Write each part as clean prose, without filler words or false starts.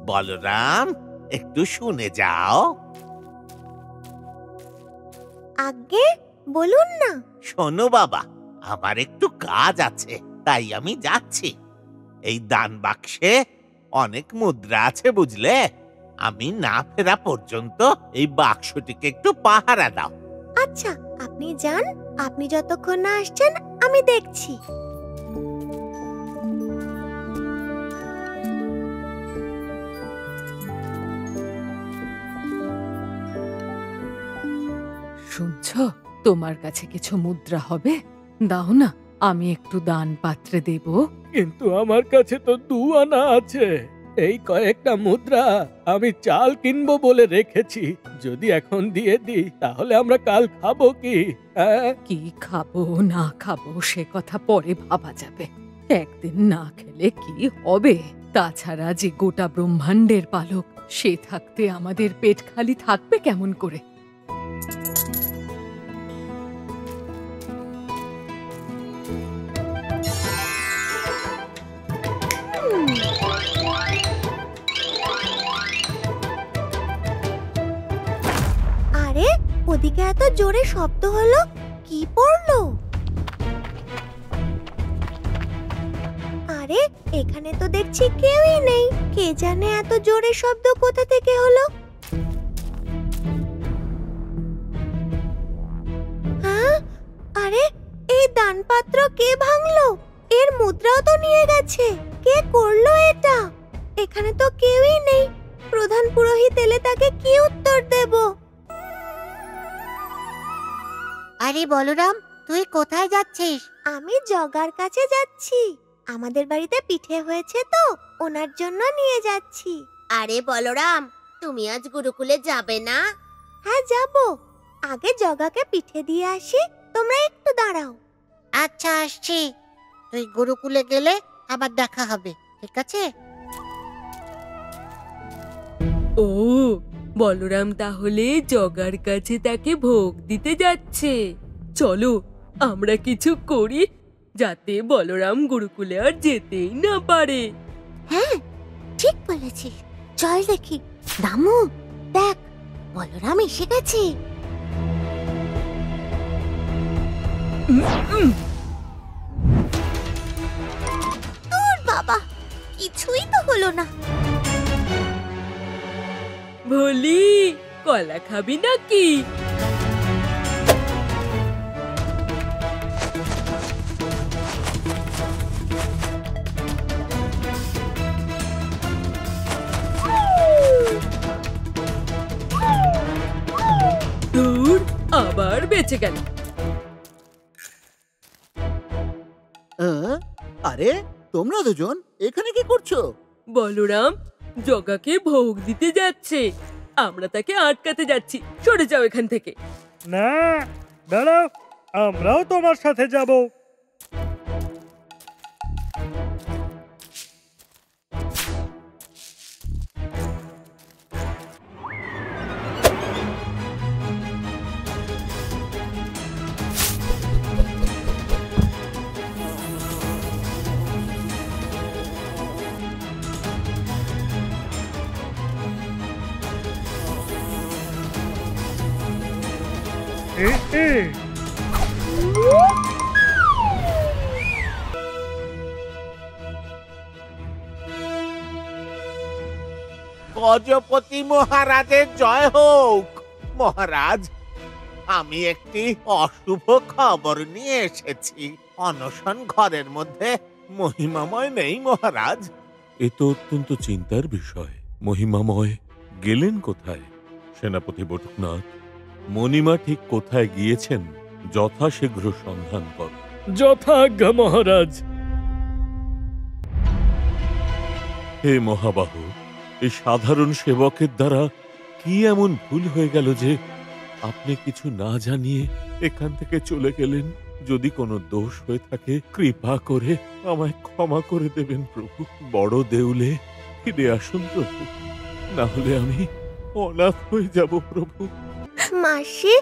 বলরাম, একটু শুনে যাও। আজ্ঞে, বলুন না। শোনো বাবা, আমার একটু কাজ আছে, তাই আমি যাচ্ছি। এই দান বাক্সে অনেক মুদ্রা আছে বুঝলে। আমি না ফেরা পর্যন্ত এই বাক্সটিকে একটু পাহারা দাও। আচ্ছা, আপনি যান। আপনি যতক্ষণ না আসছেন আমি দেখছি। শুনছ, তোমার কাছে কিছু মুদ্রা হবে? দাও না, আমি একটু দান পাত্রে দেব। কিন্তু আমার কাছে তো 2 আনা আছে। এই কয়েকটা মুদ্রা আমি চাল কিনবো বলে রেখেছি। যদি এখন দিয়ে দিই তাহলে আমরা কাল খাবো কি? কি খাবো না খাবো সে কথা পরে ভাবা যাবে। একদিন না খেলে কি হবে? তাছাড়া যে গোটা ব্রহ্মাণ্ডের পালক, সে থাকতে আমাদের পেট খালি থাকবে কেমন করে? আরে, ওদিকে এত জোরে শব্দ হলো, কি পড়লো? আরে, এখানে তো দেখছি কেউই নেই। কে জানে এত জোরে শব্দ কোথা থেকে হলো? হ্যাঁ, আরে, এই দানপাত্র কে ভাঙলো? এর মুদ্রাও তো নিয়ে গেছে। কে করলো এটা? এখানে তো কেউই নেই। প্রধান পুরোহিত এলে তাকে কি উত্তর দেব? আরে বলরাম, তুই কোথায় যাচ্ছিস? আমি জগার কাছে যাচ্ছি। আমাদের বাড়িতে পিঠে হয়েছে তো, ওনার জন্য নিয়ে যাচ্ছি। আরে বলরাম, তুমি আজ গুরুকুলে যাবে না? হ্যাঁ, যাব। আগে জগাকে পিঠে দিয়ে আসি, তোমরা একটু দাঁড়াও। আচ্ছা, আসছি। তুই গুরুকুলে গেলে আবার দেখা হবে, ঠিক আছে? ও, বলরাম তাহলে জগার কাছে তাকে ভোগ দিতে যাচ্ছে। চলো, আমরা কিছু করি যাতে বলরাম গুরুকুলে আর যেতেই না পারে। হ্যাঁ, ঠিক বলেছিস। চল দেখি। দামু, দেখ, বলরাম এসে গেছে। তোর বাবা, কিছুই তো হলো না। ভোলি, কলা খাবি নাকি? দূর, আবার বেঁচে গেল। আরে, তোমরা দুজন এখানে কি করছো? বলরাম জগাকে ভোগ দিতে যাচ্ছে, আমরা তাকে আটকাতে যাচ্ছি। সরে যাও এখান থেকে। না, দাঁড়াও, আমরাও তোমার সাথে যাব। গজপতি মহারাজের জয় হোক। মহারাজ, আমি একটি অশুভ খবর নিয়ে এসেছি। অনশন ঘরের মধ্যে মহিমাময় নেই মহারাজ। এ তো অত্যন্ত চিন্তার বিষয়। মহিমাময় গেলেন কোথায়? সেনাপতি বটুকনাথ, মণিমা ঠিক কোথায় গিয়েছেন যথাশীঘ্র সন্ধান কর। যথাজ্ঞা মহারাজ। হে মহাবাহু, এই সাধারণ সেবকের দ্বারা কি এমন ভুল হয়ে গেল যে আপনি কিছু না জানিয়ে এখান থেকে চলে গেলেন? যদি কোনো দোষ হয়ে থাকে কৃপা করে আমায় ক্ষমা করে দেবেন প্রভু। বড় দেউলে ফিরে আসুন প্রভু, না হলে আমি অনাথ হয়ে যাব প্রভু। মাসি,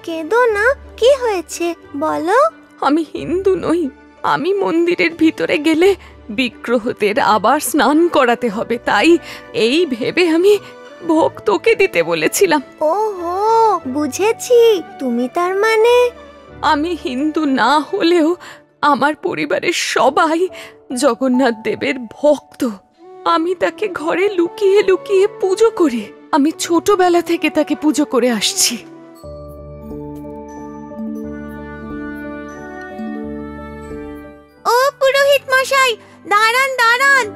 কেঁদো না। কি হয়েছে বলো? আমি হিন্দু নই, আমি মন্দিরের ভিতরে গেলে বিগ্রহদের আবার স্নান করাতে হবে, তাই এই ভেবে আমি ভোগ তোকে দিতে বলেছিলাম। ওহো, বুঝেছি। তুমি তার মানে আমি হিন্দু না হলেও আমার পরিবারের সবাই জগন্নাথ দেবের ভক্ত। আমি তাকে ঘরে লুকিয়ে লুকিয়ে পুজো করি। আমি ছোটবেলা থেকে তাকে পুজো করে আসছি। ও পুরোহিত মশাই, দাঁড়ান দাঁড়ান।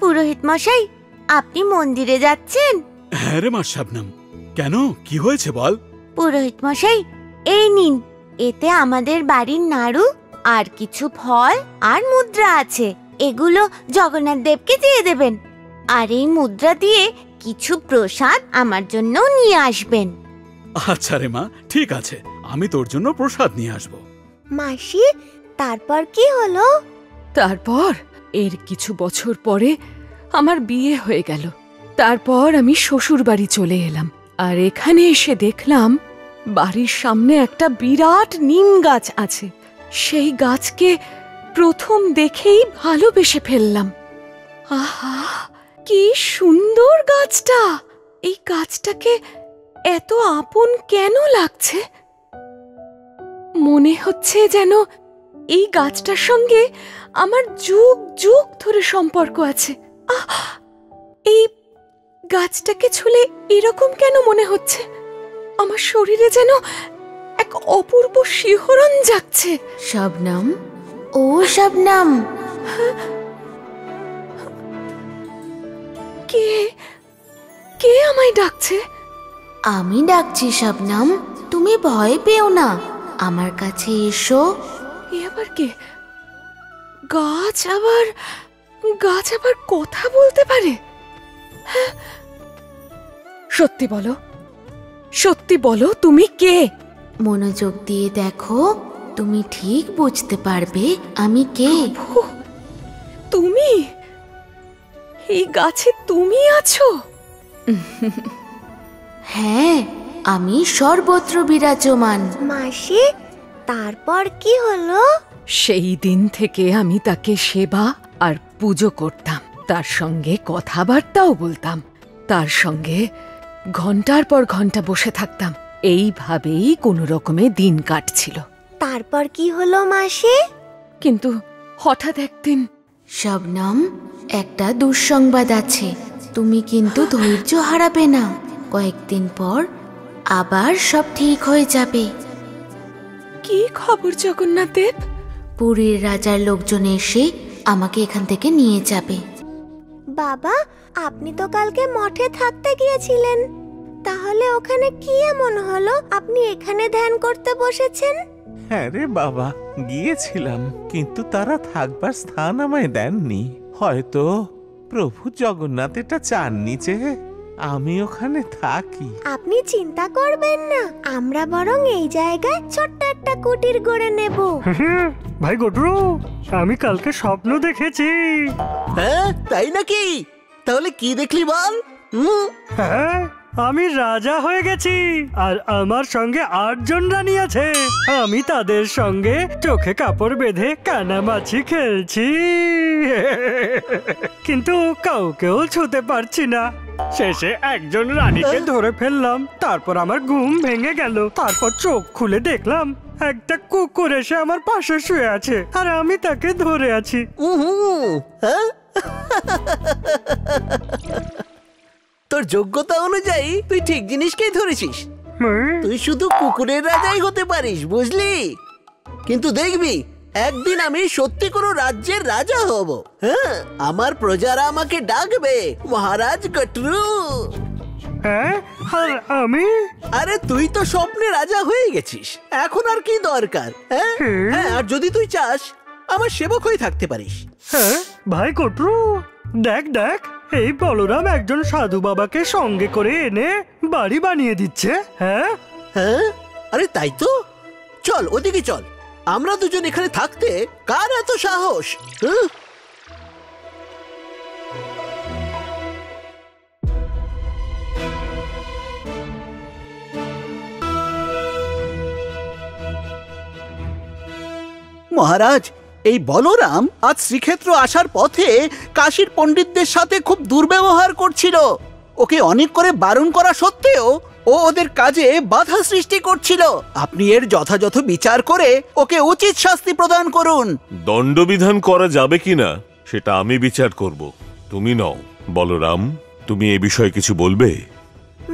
পুরোহিত মশাই, আপনি মন্দিরে যাচ্ছেন? হ্যাঁ রে মা শাবনম, কেন, কি হয়েছে বল? পুরোহিত মশাই, এই নিন, এতে আমাদের বাড়ির নাড়ু আর কিছু ফল আর মুদ্রা আছে। এগুলো জগন্নাথ দেবকে দিয়ে দেবেন, আর এই মুদ্রা দিয়ে কিছু প্রসাদ আমার জন্য নিয়ে আসবেন। আচ্ছা রে মা, ঠিক আছে, আমি তোর জন্য প্রসাদ নিয়ে আসব। মাসি, তারপর কি হলো? তারপর এর কিছু বছর পরে আমার বিয়ে হয়ে গেল। তারপর আমি শ্বশুর বাড়ি চলে এলাম, আর এখানে এসে দেখলাম বাড়ির সামনে একটা বিরাট নিম গাছ আছে। সেই গাছকে প্রথম দেখেই ভালোবেসে ফেললাম। আহা, কি সুন্দর গাছটা! এই গাছটাকে এত আপন কেন লাগছে? মনে হচ্ছে যেন এই গাছটার সঙ্গে আমার যুগ যুগ ধরে সম্পর্ক আছে। এই গাছটাকে ছুলে এরকম কেন মনে হচ্ছে? আমার শরীরে যেন এক অপূর্ব শিহরণ জাগছে। শবনম, ও শবনম। কে কে আমায় ডাকছে? আমি ডাকছি শবনম, তুমি ভয় পেও না, আমার কাছে এসো। এ আবার কে? গাছ আবার কথা বলতে পারে? হ্যাঁ, সত্যি বলো, সত্যি বলো, তুমি কে? মনোযোগ দিয়ে দেখো, তুমি ঠিক বুঝতে পারবে আমি কে। তুমি এই গাছে তুমি আছো? হ্যাঁ, আমি সর্বত্র বিরাজমান। মাসি, তারপর কি হলো? সেই দিন থেকে আমি তাকে সেবা আর পুজো করতাম, তার সঙ্গে কথাবার্তাও বলতাম, তার সঙ্গে ঘন্টার পর ঘন্টা বসে থাকতাম। এইভাবেই কোনো রকমে দিন কাটছিল। তারপর কি হলো মাসি? কিন্তু হঠাৎ একদিন। শবনম, একটা দুঃসংবাদ আছে, তুমি কিন্তু ধৈর্য হারাবে না। কয়েকদিন পর আবার সব ঠিক হয়ে যাবে। কি খবর জগন্নাথ দেব? পুরীর রাজার লোকজন এসে আমাকে এখান থেকে নিয়ে যাবে। বাবা, আপনি তো কালকে মঠে থাকতে গিয়েছিলেন, তাহলে ওখানে কি এমন হলো আপনি এখানে ধ্যান করতে বসেছেন? হ্যাঁ রে বাবা, গিয়েছিলাম, কিন্তু তারা থাকবার স্থান আমায় দেননি। হয়তো প্রভু জগন্নাথ এটা চাননি যে আমি ওখানে থাকি। আপনি চিন্তা করবেন না, আমরা বরং এই জায়গায় ছোট্ট একটা কুটির গড়ে নেব। ভাই গটরু, আমি কালকে স্বপ্ন দেখেছি। হ্যাঁ, তাই নাকি? তাহলে কি দেখলি বল? হ্যাঁ, আমি রাজা হয়ে গেছি, আর আমার সঙ্গে 8 জন রানী আছে। আমি তাদের সঙ্গে চোখে কাপড় বেঁধে কানামাছি খেলছি, কিন্তু কাউকেও ছুতে পারছি না। শেষে একজন রানীকে ধরে ফেললাম, তারপর আমার ঘুম ভেঙে গেল। তারপর চোখ খুলে দেখলাম একটা কুকুর এসে আমার পাশে শুয়ে আছে, আর আমি তাকে ধরে আছি। হ্যাঁ? তোর যোগ্যতা অনুযায়ী তুই ঠিক জিনিসকেই ধরেছিস। তুই শুধু কুকুরের রাজাই হতে পারিস, বুঝলি? কিন্তু দেখবি, একদিন আমি সত্যি কোনো রাজ্যের রাজা হব। হ্যাঁ, আমার প্রজারা আমাকে ডাকবে মহারাজ গটরু। হ্যাঁ, আর আমি? আরে তুই তো স্বপ্নে রাজা হয়ে গেছিস, এখন আর কি দরকার? হ্যাঁ, আর যদি তুই চাস, আমার সেবক হয়ে থাকতে পারিস। হ্যাঁ ভাই গটরু, দেখ দেখ, এই বলরাম একজন সাধু বাবাকে সঙ্গে করে এনে বাড়ি বানিয়ে দিচ্ছে। হ্যাঁ হ্যাঁ, আরে তাই তো। চল ওদিকে চল, আমরা দুজন এখানে থাকতে কার এত সাহস? মহারাজ, এই বলরাম আজ শ্রীক্ষেত্র আসার পথে কাশীর পণ্ডিতদের সাথে খুব দুর্ব্যবহার করছিল। ওকে অনেক করে বারণ করা সত্ত্বেও ও ওদের কাজে বাধা সৃষ্টি করছিল। আপনি এর যথাযথ বিচার করে ওকে উচিত শাস্তি প্রদান করুন। দণ্ডবিধান করা যাবে কিনা সেটা আমি বিচার করব, তুমি নও। বলরাম, তুমি এ বিষয়ে কিছু বলবে?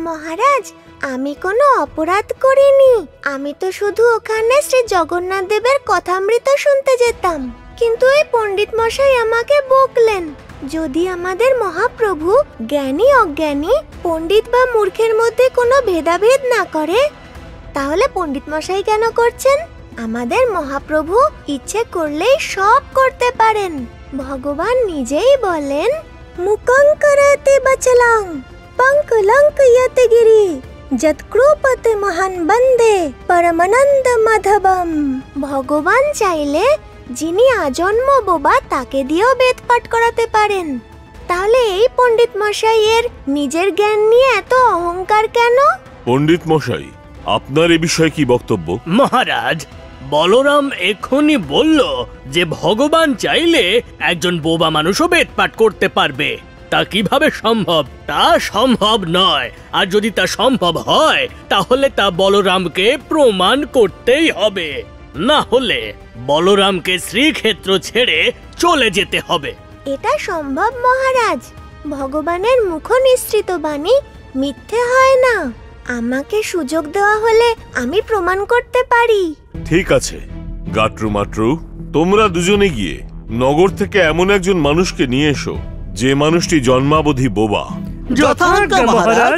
মহারাজ, আমি কোনো অপরাধ করিনি। আমি তো শুধু ওখানে শ্রী জগন্নাথ দেবের কথামৃত শুনতে যেতাম, কিন্তু এই পণ্ডিত মশাই আমাকে বকলেন। যদি আমাদের মহাপ্রভু জ্ঞানী অজ্ঞানী, পণ্ডিত বা মূর্খের মধ্যে কোনো ভেদাভেদ না করে, তাহলে পণ্ডিত মশাই কেন করছেন? আমাদের মহাপ্রভু ইচ্ছে করলেই সব করতে পারেন। ভগবান নিজেই বলেন, মুকং করতে বচলং पंकलंक यतगिरी যৎকৃপতে মহান বন্দে পরমানন্দ মাধবম। ভগবান চাইলে যিনি আজন্ম বোবা তাকে দিয়েও বেদ পাঠ করাতে পারেন। তাহলে এই পণ্ডিত মশাইয়ের নিজের জ্ঞান নিয়ে এত অহংকার কেন? পণ্ডিত মশাই, আপনার এ বিষয়ে কি বক্তব্য? মহারাজ, বলরাম এক্ষুনি বলল যে ভগবান চাইলে একজন বোবা মানুষও বেদ পাঠ করতে পারবে। তা কিভাবে সম্ভব? তা সম্ভব নয়। আর যদি তা সম্ভব হয় তাহলে তা বলরামকে প্রমাণ করতেই হবে, না হলে বলরামকে শ্রীক্ষেত্র ছেড়ে চলে যেতে হবে। এটা সম্ভব মহারাজ। ভগবানের মুখ নিঃসৃত বাণী মিথ্যে হয় না। আমাকে সুযোগ দেওয়া হলে আমি প্রমাণ করতে পারি। ঠিক আছে গাট্রু মাট্রু, তোমরা দুজনে গিয়ে নগর থেকে এমন একজন মানুষকে নিয়ে এসো যে মানুষটি জন্মাবধি বোবা। যথাজ্ঞা মহারাজ।